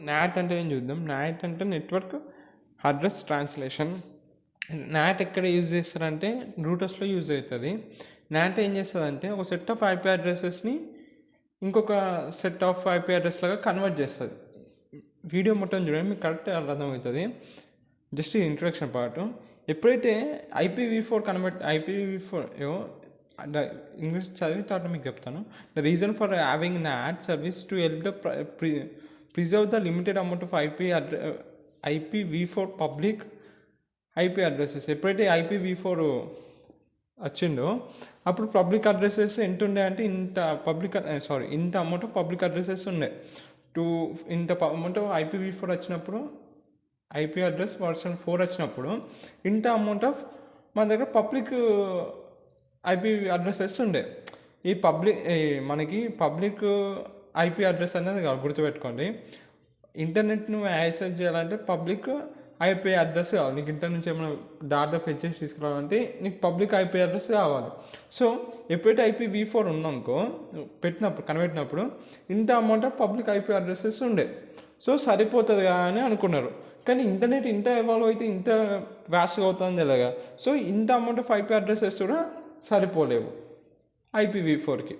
Not అంటే ఏం చూద్దాం. నాట్ అంటే నెట్వర్క్ అడ్రస్ ట్రాన్స్లేషన్. నాట్ ఎక్కడ యూజ్ చేస్తారంటే రూటర్స్లో యూజ్ అవుతుంది. నాట్ ఏం చేస్తుందంటే ఒక సెట్ ఆఫ్ ఐపీ అడ్రసెస్ని ఇంకొక సెట్ ఆఫ్ ఐపీ అడ్రస్ లాగా కన్వర్ట్ చేస్తుంది. వీడియో మొత్తం చూడండి, మీకు కరెక్ట్ అర్థమవుతుంది. Just introduction part. ఎప్పుడైతే IPv4 IPv4 ఇంగ్లీష్ చదివి తర్వాత మీకు చెప్తాను. The reason for having not service to help the preserve the limited amount of IPv4 public IP addresses. ఎప్పుడైతే IPv4 వచ్చిందో అప్పుడు పబ్లిక్ అడ్రసెస్ ఎంత ఉండే అంటే ఇంత అమౌంట్ ఆఫ్ పబ్లిక్ అడ్రసెస్ ఉండే. ఇంత అమౌంట్ ఆఫ్ IPv4 వచ్చినప్పుడు, ఐపీ అడ్రస్ వర్షన్ 4 వచ్చినప్పుడు ఇంత అమౌంట్ ఆఫ్ మన దగ్గర పబ్లిక్ ఐపీ అడ్రసెస్ ఉండే. మనకి పబ్లిక్ ఐపీ అడ్రస్ అనేది గుర్తుపెట్టుకోండి. ఇంటర్నెట్ను యాక్సెస్ చేయాలంటే పబ్లిక్ ఐపీ అడ్రస్ కావాలి. నీకు ఇంటర్ నుంచి ఏమైనా డాటా ఫెచ్ చేసి తీసుకురావాలంటే నీకు పబ్లిక్ ఐపీ అడ్రస్ కావాలి. సో ఎప్పుడైతే IPv4 ఉన్నాకో కనిపెట్టినప్పుడు ఇంత amount of public IP addresses ఉండే. సో సరిపోతుంది అని అనుకున్నారు. కానీ ఇంటర్నెట్ ఇంత ఎవాల్వ్ అయితే ఇంత వ్యాస్ట్గా అవుతుంది తెలియగా. సో ఇంత అమౌంట్ ఆఫ్ ఐపీ అడ్రసెస్ కూడా సరిపోలేవు IPv4కి.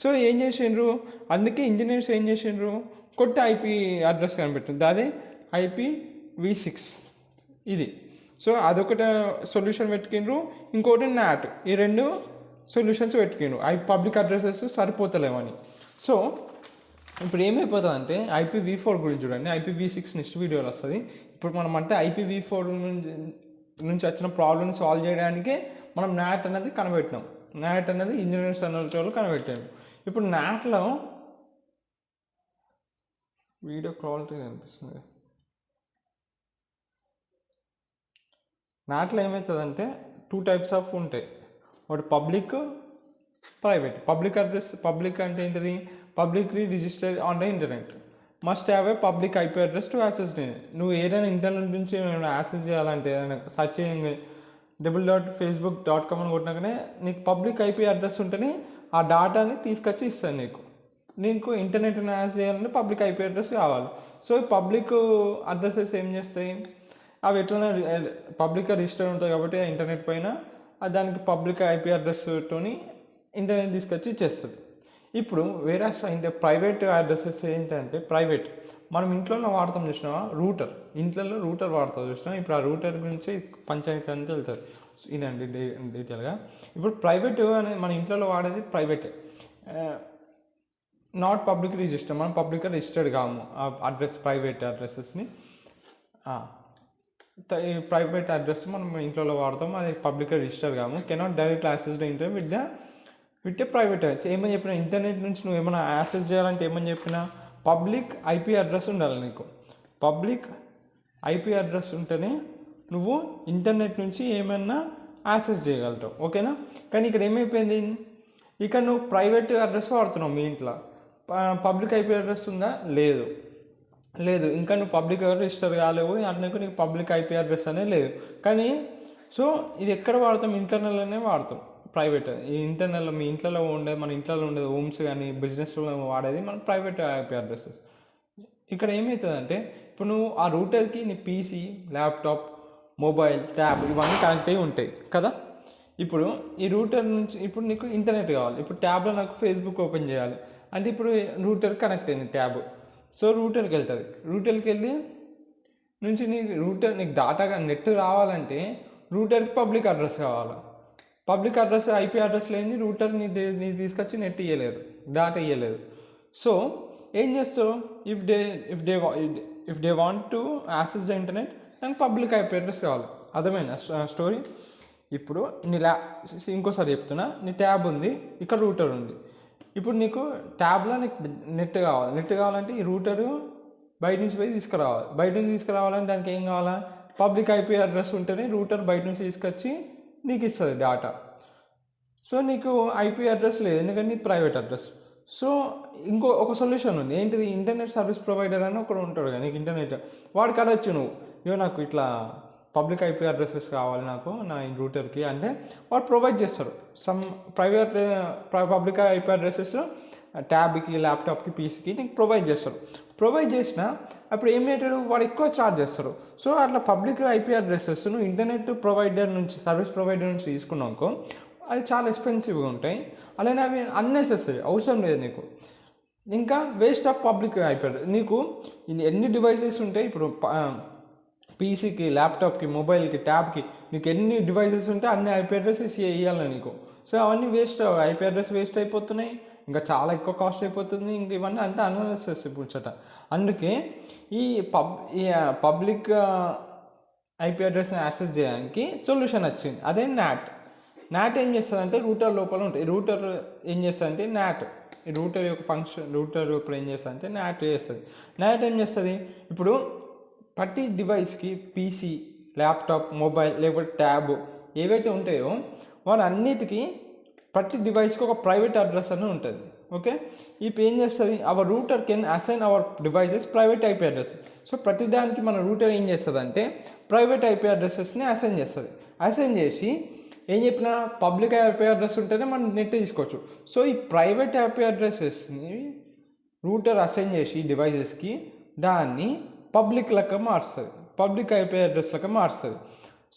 సో ఏం చేసిండ్రు, అందుకే ఇంజనీర్స్ ఏం చేసిండ్రు, కొత్త ఐపీ అడ్రస్ కనిపెట్టింది, అదే IPv6 ఇది. సో అదొకటి సొల్యూషన్ పెట్టుకిండ్రు, ఇంకోటి నాట్. ఈ రెండు సొల్యూషన్స్ పెట్టుకిండ్రు పబ్లిక్ అడ్రసెస్ సరిపోతలేమని. సో ఇప్పుడు ఏమైపోతుంది అంటే IPv4 గురించి చూడండి. IPv6 నెక్స్ట్ వీడియోలో వస్తుంది. ఇప్పుడు మనం అంటే IPv4 నుంచి వచ్చిన ప్రాబ్లమ్ సాల్వ్ చేయడానికే మనం నాట్ అనేది కనిపెట్టినాం. నాట్ అనేది ఇంజనీర్స్ అనే కనిపెట్టాము. ఇప్పుడు నాట్లో వీడియో క్వాలిటీ కనిపిస్తుంది. నాట్లో ఏమవుతుందంటే 2 టైప్స్ ఆఫ్ ఉంటాయి. ఒకటి పబ్లిక్, ప్రైవేట్. పబ్లిక్ అంటే ఏంటిది, publicly registered on the internet must have a public IP address to access. నువ్వు ఏదైనా ఇంటర్నెట్ నుంచి యాక్సెస్ చేయాలంటే సర్చ్ www.facebook.com అని కొట్టినాకనే నీకు పబ్లిక్ ఐపీ అడ్రస్ ఉంటేనే ఆ డాటాని తీసుకొచ్చి ఇస్తాను. నీకు ఇంటర్నెట్ యాక్సెస్ చేయాలంటే పబ్లిక్ ఐపీ అడ్రస్ కావాలి. సో పబ్లిక్ అడ్రసెస్ ఏం చేస్తాయి, అవి ఎట్లనే పబ్లిక్గా రిజిస్టర్ ఉంటుంది కాబట్టి ఆ ఇంటర్నెట్ పైన దానికి పబ్లిక్ ఐపీ అడ్రస్తోని ఇంటర్నెట్ తీసుకొచ్చి ఇచ్చేస్తుంది. ఇప్పుడు వేరే ప్రైవేట్ అడ్రసెస్ ఏంటంటే, ప్రైవేట్ మనం ఇంట్లో వాడతాం చూసినావా, ఇంట్లో రూటర్ వాడతాం చూసినా. ఇప్పుడు ఆ రూటర్ గురించి పంచాయతీ అని తెలుస్తుంది. ఇదండి డీటెయిల్గా. ఇప్పుడు ప్రైవేట్ అనేది మన ఇంట్లో వాడేది ప్రైవేటే, నాట్ పబ్లిక్ రిజిస్టర్. మనం పబ్లిక్గా రిజిస్టర్డ్ కాము ప్రైవేట్ అడ్రసెస్ని. ప్రైవేట్ అడ్రస్ మనం ఇంట్లో వాడతాం, అది పబ్లిక్గా రిజిస్టర్ కాము. Cannot direct access the internet with private. ఏమని చెప్పినా, ఇంటర్నెట్ నుంచి నువ్వు ఏమైనా యాక్సెస్ చేయాలంటే ఏమని చెప్పినా పబ్లిక్ ఐపీ అడ్రస్ ఉండాలి. నీకు పబ్లిక్ ఐపీ అడ్రస్ ఉంటేనే నువ్వు ఇంటర్నెట్ నుంచి ఏమైనా యాక్సెస్ చేయగలుగుతావు, ఓకేనా. కానీ ఇక్కడ ఏమైపోయింది, ఇక్కడ నువ్వు ప్రైవేట్ అడ్రస్ వాడుతున్నావు. మీ ఇంట్లో పబ్లిక్ ఐపీ అడ్రస్ ఉందా, లేదు. ఇంకా నువ్వు పబ్లిక్ రిజిస్టర్ కాలేవు, అట్లా నీకు పబ్లిక్ ఐపీ అడ్రస్ అనేది లేదు. కానీ సో ఇది ఎక్కడ వాడతాం, ఇంటర్నల్లోనే వాడతాం. ప్రైవేట్ ఈ ఇంటర్నల్ మీ ఇంట్లో ఉండేది, మన ఇంట్లో ఉండేది హోమ్స్ కానీ బిజినెస్లో వాడేది మన ప్రైవేట్ ఐపీ అడ్రసెస్. ఇక్కడ ఏమవుతుందంటే, ఇప్పుడు నువ్వు ఆ రూటర్కి నీ PC, ల్యాప్టాప్, మొబైల్, ట్యాబ్ ఇవన్నీ కనెక్ట్ అయ్యి ఉంటాయి కదా. ఇప్పుడు ఈ రూటర్ నుంచి ఇప్పుడు నీకు ఇంటర్నెట్ కావాలి. ఇప్పుడు ట్యాబ్లో నాకు ఫేస్బుక్ ఓపెన్ చేయాలి అంటే ఇప్పుడు రూటర్ కనెక్ట్ అయింది ట్యాబ్. సో రూటర్కి వెళ్తుంది. రూటర్కి వెళ్ళి నుంచి నీకు డాటా నెట్ రావాలంటే రూటర్కి పబ్లిక్ అడ్రస్ కావాలి. పబ్లిక్ అడ్రస్ ఐపీ అడ్రస్ లేని రూటర్ నీ తీసుకొచ్చి నెట్ ఇవ్వలేదు, డాటా ఇవ్వలేదు. సో ఏం చేస్తావు, if they want to access the internet దానికి పబ్లిక్ ఐపీ అడ్రస్ కావాలి. అర్థమైనా స్టోరీ. ఇప్పుడు ఇంకోసారి చెప్తున్నా, నీ ట్యాబ్ ఉంది, ఇక్కడ రూటర్ ఉంది. ఇప్పుడు నీకు ట్యాబ్లో నీకు నెట్ కావాలంటే ఈ రూటరు బయట నుంచి పోయి తీసుకురావాలి. బయట నుంచి తీసుకురావాలంటే దానికి ఏం కావాలా, పబ్లిక్ ఐపీ అడ్రస్ ఉంటేనే రూటర్ బయట నుంచి తీసుకొచ్చి నీకు ఇస్తుంది డాటా. సో నీకు ఐపీ అడ్రస్ లేదు, ఎందుకంటే ప్రైవేట్ అడ్రస్. సో ఒక సొల్యూషన్ ఉంది. ఏంటిది, ఇంటర్నెట్ సర్వీస్ ప్రొవైడర్ అని ఒకడు ఉంటాడు కదా నీకు ఇంటర్నెట్, వాడికి అడగచ్చు నువ్వు, నాకు ఇట్లా పబ్లిక్ ఐపీ అడ్రసెస్ కావాలి నాకు నా రూటర్కి అంటే వాడు ప్రొవైడ్ చేస్తారు. సమ్ పబ్లిక్ ఐపీ అడ్రసెస్ ట్యాబ్కి, ల్యాప్టాప్కి, PCకి నీకు ప్రొవైడ్ చేస్తారు. ప్రొవైడ్ చేసిన అప్పుడు ఏం చేస్తాడు, వాడు ఎక్కువ ఛార్జ్ చేస్తారు. సో అట్లా పబ్లిక్ ఐపీ అడ్రసెస్ నువ్వు ఇంటర్నెట్ ప్రొవైడర్ నుంచి, సర్వీస్ ప్రొవైడర్ నుంచి తీసుకున్నావు అది చాలా ఎక్స్పెన్సివ్గా ఉంటాయి. అలానే అవి అన్నెసెసరీ, అవసరం లేదు నీకు. ఇంకా waste of public IP address. నీకు ఎన్ని డివైసెస్ ఉంటాయి ఇప్పుడు, పీసీకి, ల్యాప్టాప్కి, మొబైల్కి, ట్యాబ్కి, నీకు ఎన్ని డివైసెస్ ఉంటే అన్ని ఐపీ అడ్రసెస్ ఇవ్వాలి నీకు. సో అవన్నీ వేస్ట్, ఐపీ అడ్రస్ వేస్ట్ అయిపోతున్నాయి, ఇంకా చాలా ఎక్కువ కాస్ట్ అయిపోతుంది. ఇంక ఇవన్నీ అంటే అన్నెసెసరీ పుచ్చట. అందుకే ఈ పబ్లిక్ ఐపీ అడ్రస్ని యాక్సెస్ చేయడానికి సొల్యూషన్ వచ్చింది, అదే నాట్. నాట్ ఏం చేస్తుందంటే రూటర్ లోపల ఉంటుంది. రూటర్ ఏం చేస్తుందంటే నాట్, ఈ రూటర్ యొక్క ఫంక్షన్, రూటర్ ఇప్పుడు ఏం చేస్తుందంటే నాట్ చేస్తుంది. నాట్ ఏం చేస్తుంది, ఇప్పుడు ప్రతి డివైస్కి పీసీ, ల్యాప్టాప్, మొబైల్ లేకపోతే ట్యాబ్ ఏవైతే ఉంటాయో వాటన్నిటికీ ప్రతి డివైస్కి ఒక ప్రైవేట్ అడ్రస్ అని ఉంటుంది. ఓకే, ఇప్పుడు ఏం చేస్తుంది, our router can assign our devices private IP address. So ప్రతి దానికి మన రూటర్ ఏం చేస్తుంది అంటే ప్రైవేట్ ఐపీ అడ్రసెస్ని అసైన్ చేస్తుంది. అసైన్ చేసి ఏం చెప్పినా పబ్లిక్ ఐపీ అడ్రస్ ఉంటేనే మనం నెట్ తీసుకోవచ్చు. సో ఈ ప్రైవేట్ ఐపీ అడ్రసెస్ని రూటర్ అసైన్ చేసి డివైసెస్కి దాన్ని పబ్లిక్ లెక్క మారుస్తుంది, పబ్లిక్ ఐపీ అడ్రస్ లెక్క మారుస్తుంది.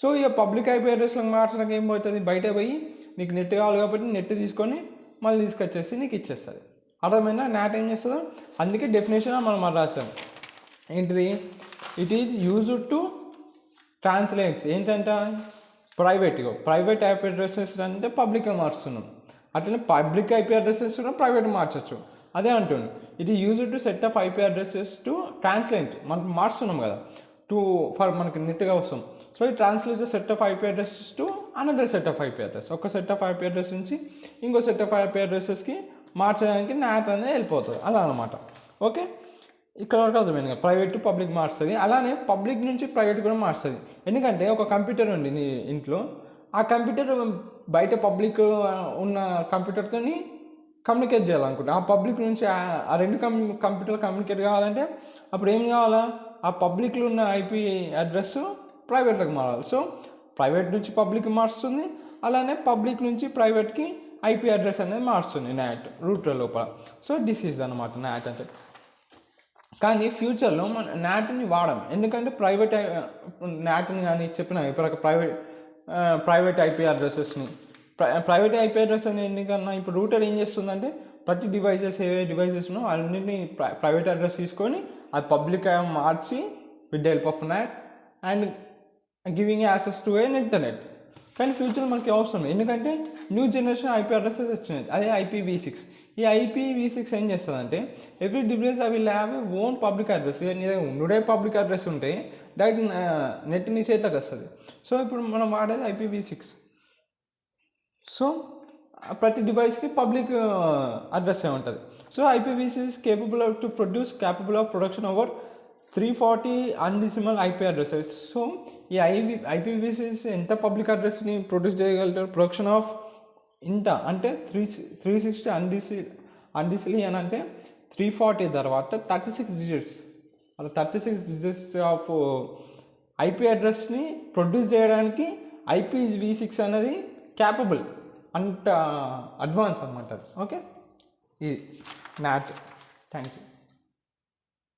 సో ఇక పబ్లిక్ ఐపీ అడ్రస్లకు మార్చడానికి ఏం పోతుంది, బయట పోయి నీకు నెట్ కావాలి కాబట్టి నెట్ తీసుకొని మళ్ళీ తీసుకొచ్చేసి నీకు ఇచ్చేస్తుంది. అర్థమైనా నాట్ ఏం చేస్తుందో. అందుకే డెఫినేషన్ మనం రాసాం ఏంటిది, it is used to translates ఏంటంటే ప్రైవేట్ ఐపీ అడ్రసెస్ అంటే పబ్లిక్గా మార్చుతున్నాం, అట్లనే పబ్లిక్ ఐపీ అడ్రసెస్ కూడా ప్రైవేట్ మార్చచ్చు. అదే అంటుండు, ఇది used to set of IP addresses to translate, మనం మార్చుతున్నాం కదా ఫర్ మనకి నెట్గా వస్తాం. సో ఈ translate set of IP addresses to another set of IP address, ఒక సెట్ ఆఫ్ ఐపీ అడ్రస్ నుంచి ఇంకో సెట్ ఆఫ్ ఐపీ అడ్రసెస్కి మార్చడానికి నాట్ అనేది వెళ్ళిపోతుంది, అలా అనమాట. ఓకే, ఇక్కడ వరకు అర్థమైంది కదా, ప్రైవేట్ టు పబ్లిక్ మారుస్తుంది. అలానే పబ్లిక్ నుంచి ప్రైవేట్ కూడా మారుస్తుంది. ఎందుకంటే ఒక కంప్యూటర్ ఉంది నీ ఇంట్లో, ఆ కంప్యూటర్ బయట పబ్లిక్ ఉన్న కంప్యూటర్తో కమ్యూనికేట్ చేయాలనుకుంటా, ఆ పబ్లిక్ నుంచి ఆ రెండు కంప్యూటర్ కమ్యూనికేట్ కావాలంటే అప్పుడు ఏం కావాలా, ఆ పబ్లిక్లో ఉన్న ఐపీ అడ్రస్ ప్రైవేట్లోకి మారాలి. సో ప్రైవేట్ నుంచి పబ్లిక్ మారుస్తుంది, అలానే పబ్లిక్ నుంచి ప్రైవేట్కి ఐపీ అడ్రస్ అనేది మారుస్తుంది నాట్ రూటర్ లోపల. సో దిస్ ఈజ్ అనమాట నాట్ అంటే. కానీ ఫ్యూచర్లో మన నాట్ని వాడం, ఎందుకంటే నాట్ని కానీ చెప్పిన ఇప్పుడు ప్రైవేట్ ఐపీ అడ్రసెస్ని ప్రైవేట్ ఐపీ అడ్రస్ అని ఎందుకన్నా ఇప్పుడు రూటర్ ఏం చేస్తుందంటే ప్రతి డివైసెస్ ఏవే డివైసెస్ ఉన్నో అన్నింటినీ ప్రైవేట్ అడ్రస్ తీసుకొని అది public March with the help of not and giving access to A internet. కానీ ఫ్యూచర్లో మనకి అవసరం, ఎందుకంటే న్యూ జనరేషన్ ఐపీ అడ్రసెస్ వచ్చినాయి, అదే IPv6. ఈ IPv6 ఏం చేస్తుందంటే ఎవ్రీ డివైస్ అవి have a own public address. నీ దగ్గర ఉండే పబ్లిక్ అడ్రస్ ఉంటే డైరెక్ట్ నెట్ నీ చేతిలోకి వస్తుంది. సో ఇప్పుడు మనం వాడేది IPv6. సో ప్రతి డివైస్కి పబ్లిక్ అడ్రస్ ఉంటుంది. So IPv6 capable of production over 340 undecillion IP addresses. So ఈ IPv6 ఎంత పబ్లిక్ అడ్రస్ని ప్రొడ్యూస్ చేయగలుగుతారు, ప్రొడక్షన్ ఆఫ్ ఇంత అంటే 360 అన్డిసిలీ అని అంటే 340 తర్వాత 36 డిజిట్స్, అలా 36 డిజిట్స్ ఆఫ్ ఐపీ అడ్రస్ని ప్రొడ్యూస్ చేయడానికి IPv6 అనేది క్యాపబుల్, అంత అడ్వాన్స్ అనమాట. ఓకే, ఇది నాట్. Thank you.